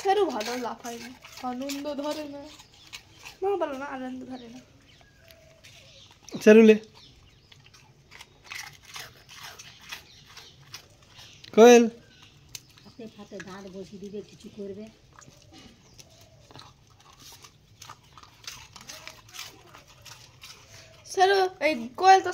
সেরু ভালো লাফায় না, আনন্দ ধরে না। মা বলো না আনন্দ ধরে না। সেরুলে কোয়েল হাতে ফাতে দাঁত বসিয়ে দিবে, কিছু করবে। সেরু এই কোয়েল তো